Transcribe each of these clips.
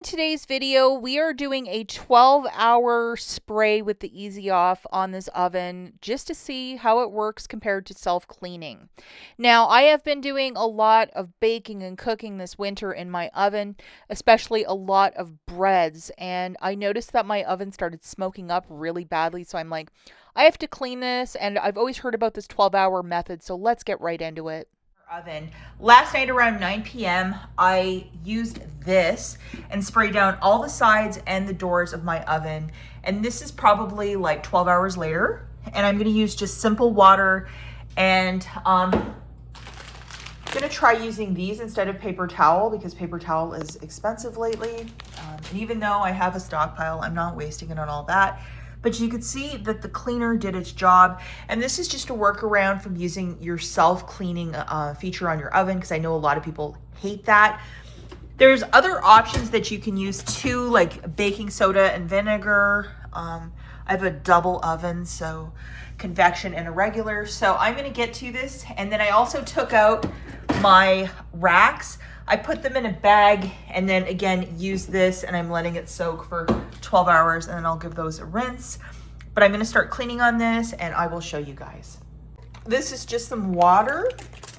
Today's video, we are doing a 12-hour spray with the Easy Off on this oven just to see how it works compared to self-cleaning. Now, I have been doing a lot of baking and cooking this winter in my oven, especially a lot of breads, and I noticed that my oven started smoking up really badly, so I'm like, I have to clean this, and I've always heard about this 12-hour method, so let's get right into it. Oven. Last night around 9 p.m. I used this and sprayed down all the sides and the doors of my oven, and this is probably like 12 hours later, and I'm going to use just simple water, and I'm going to try using these instead of paper towel because paper towel is expensive lately, and even though I have a stockpile, I'm not wasting it on all that. But you could see that the cleaner did its job. And this is just a workaround from using your self-cleaning feature on your oven, because I know a lot of people hate that. There's other options that you can use too, like baking soda and vinegar. I have a double oven, so convection and a regular. So I'm gonna get to this. And then I also took out my racks. I put them in a bag and then again use this, and I'm letting it soak for 12 hours and then I'll give those a rinse. But I'm going to start cleaning on this and I will show you guys. This is just some water.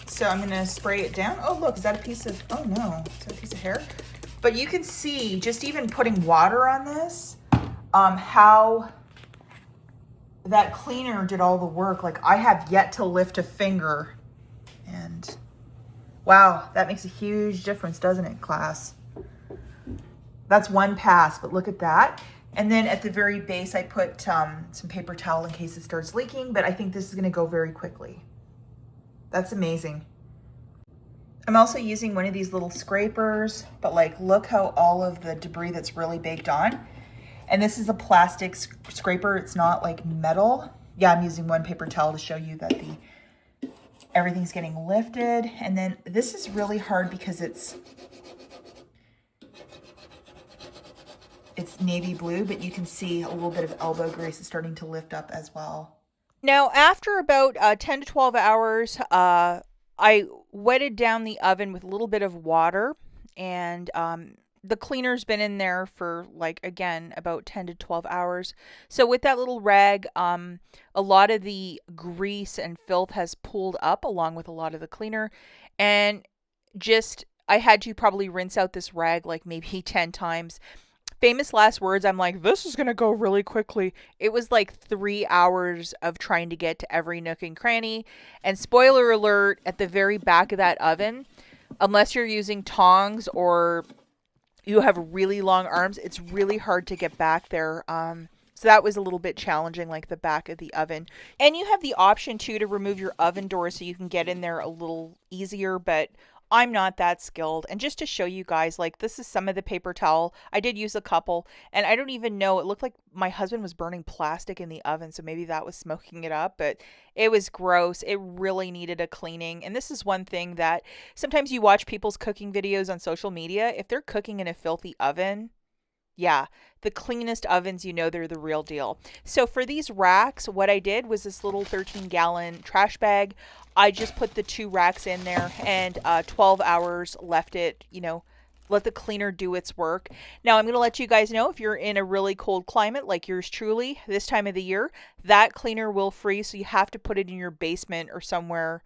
So I'm going to spray it down. Oh, look, is that a piece of, oh no, is that a piece of hair? But you can see just even putting water on this, how that cleaner did all the work. Like I have yet to lift a finger, and wow, that makes a huge difference, doesn't it, class? That's one pass, but look at that. And then at the very base, I put some paper towel in case it starts leaking, but I think this is gonna go very quickly. That's amazing. I'm also using one of these little scrapers, but like, look how all of the debris that's really baked on. And this is a plastic scraper, it's not like metal. Yeah, I'm using one paper towel to show you that everything's getting lifted. And then this is really hard because it's navy blue, but you can see a little bit of elbow grease is starting to lift up as well. Now, after about 10 to 12 hours, I wetted down the oven with a little bit of water, and the cleaner's been in there for like, again, about 10 to 12 hours. So with that little rag, a lot of the grease and filth has pulled up along with a lot of the cleaner, and just, I had to probably rinse out this rag like maybe 10 times. Famous last words, I'm like, this is going to go really quickly. It was like 3 hours of trying to get to every nook and cranny. And spoiler alert, at the very back of that oven, unless you're using tongs or you have really long arms, it's really hard to get back there. So that was a little bit challenging, like the back of the oven. And you have the option too to remove your oven door so you can get in there a little easier, but I'm not that skilled. And just to show you guys, like, this is some of the paper towel. I did use a couple, and I don't even know, it looked like my husband was burning plastic in the oven, so maybe that was smoking it up, but it was gross. It really needed a cleaning. And this is one thing that sometimes you watch people's cooking videos on social media. If they're cooking in a filthy oven, yeah, the cleanest ovens, you know they're the real deal. So for these racks, what I did was this little 13-gallon trash bag. I just put the 2 racks in there, and 12 hours left it, let the cleaner do its work. Now I'm going to let you guys know, if you're in a really cold climate like yours truly this time of the year, that cleaner will freeze, so you have to put it in your basement or somewhere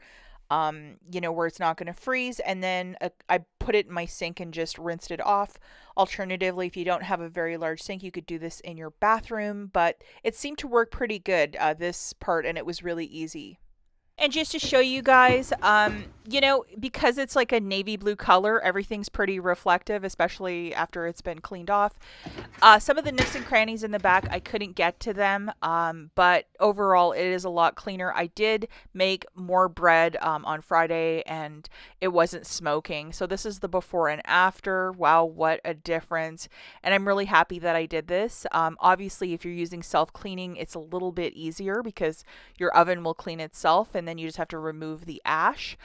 where it's not going to freeze. And then I put it in my sink and just rinsed it off. Alternatively, if you don't have a very large sink, you could do this in your bathroom, but it seemed to work pretty good, this part, and it was really easy. And just to show you guys, because it's like a navy blue color, everything's pretty reflective, especially after it's been cleaned off. Some of the nooks and crannies in the back, I couldn't get to them, but overall it is a lot cleaner. I did make more bread on Friday, and it wasn't smoking. So this is the before and after. Wow, what a difference. And I'm really happy that I did this. Obviously, if you're using self-cleaning, it's a little bit easier because your oven will clean itself, and then you just have to remove the ash,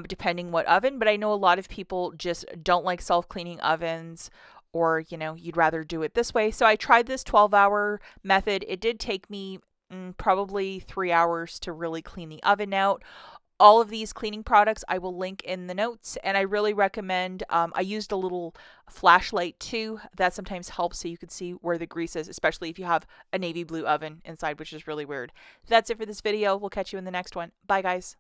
depending what oven. But I know a lot of people just don't like self-cleaning ovens, or you'd rather do it this way. So I tried this 12-hour method. It did take me probably 3 hours to really clean the oven out. All of these cleaning products I will link in the notes, and I really recommend, I used a little flashlight too. That sometimes helps so you can see where the grease is, especially if you have a navy blue oven inside, which is really weird. That's it for this video. We'll catch you in the next one. Bye guys.